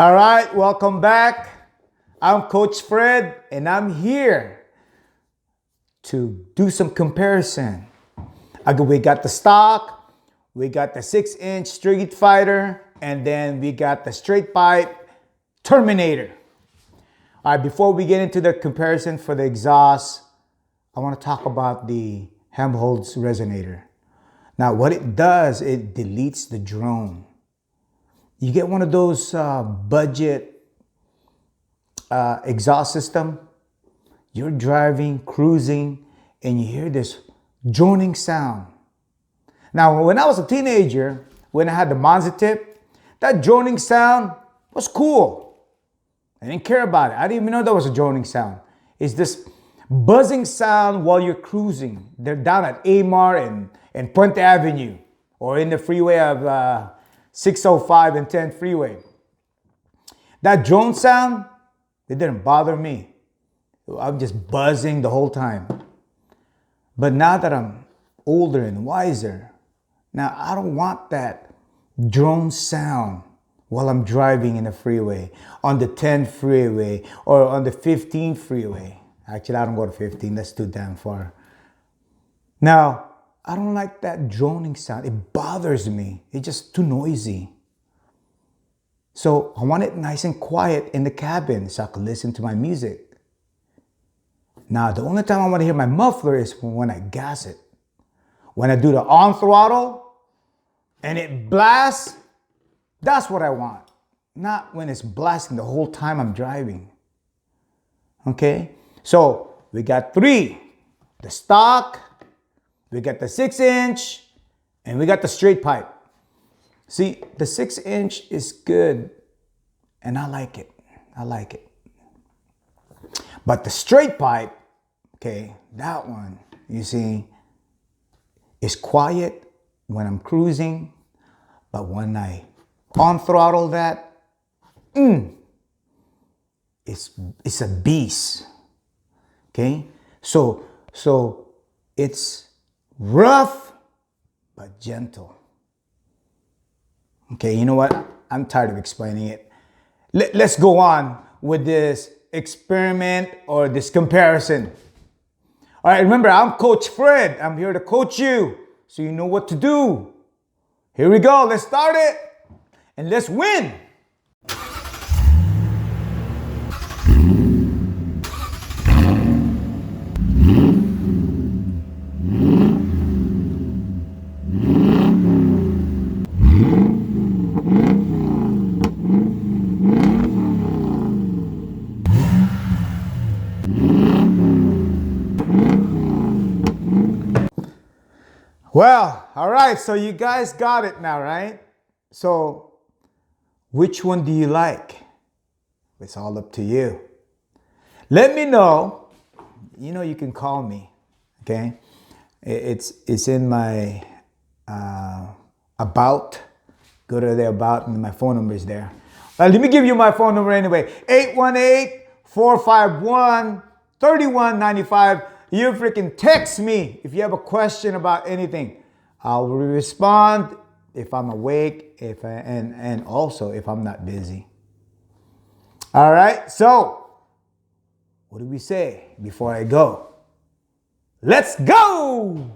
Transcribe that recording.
All right, welcome back. I'm Coach Fred, and I'm here to do some comparison. We got the stock, we got the 6-inch Street Fighter, and then we got the straight pipe Terminator. All right, before we get into the comparison for the exhaust, I want to talk about the Helmholtz Resonator. Now, what it does, it deletes the drone. You get one of those budget exhaust system. You're driving, cruising, and you hear this droning sound. Now, when I was a teenager, when I had the Monza tip, that droning sound was cool. I didn't care about it. I didn't even know that was a droning sound. It's this buzzing sound while you're cruising. They're down at Amar and Puente Avenue, or in the freeway of 605 and 10 freeway. That drone sound, it didn't bother me. I'm just buzzing the whole time. But now that I'm older and wiser, now I don't want that drone sound while I'm driving in the freeway, on the 10 freeway, or on the 15 freeway. Actually, I don't go to 15, that's too damn far. Now, I don't like that droning sound. It bothers me. It's just too noisy. So I want it nice and quiet in the cabin so I can listen to my music. Now, the only time I want to hear my muffler is when I gas it. When I do the on throttle and it blasts, that's what I want. Not when it's blasting the whole time I'm driving. Okay? So we got three. The stock, we got the 6-inch, and we got the straight pipe. See, the 6-inch is good, and I like it. I like it. But the straight pipe, okay, that one, you see, is quiet when I'm cruising, but when I on throttle that, it's a beast. Okay, so it's rough but gentle. Okay, you know what? I'm tired of explaining it. Let's go on with this experiment or this comparison. All right, remember, I'm Coach Fred. I'm here to coach you so you know what to do. Here we go. Let's start it and let's win. Well, all right, so you guys got it now, right? So which one do you like? It's all up to you. Let me know. You know, you can call me, okay? It's in my about. Go to the about and my phone number is there. Let me give you my phone number anyway. 818-451-3195. You freaking text me if you have a question about anything. I'll respond if I'm awake, and also if I'm not busy. All right, so what do we say before I go? Let's go!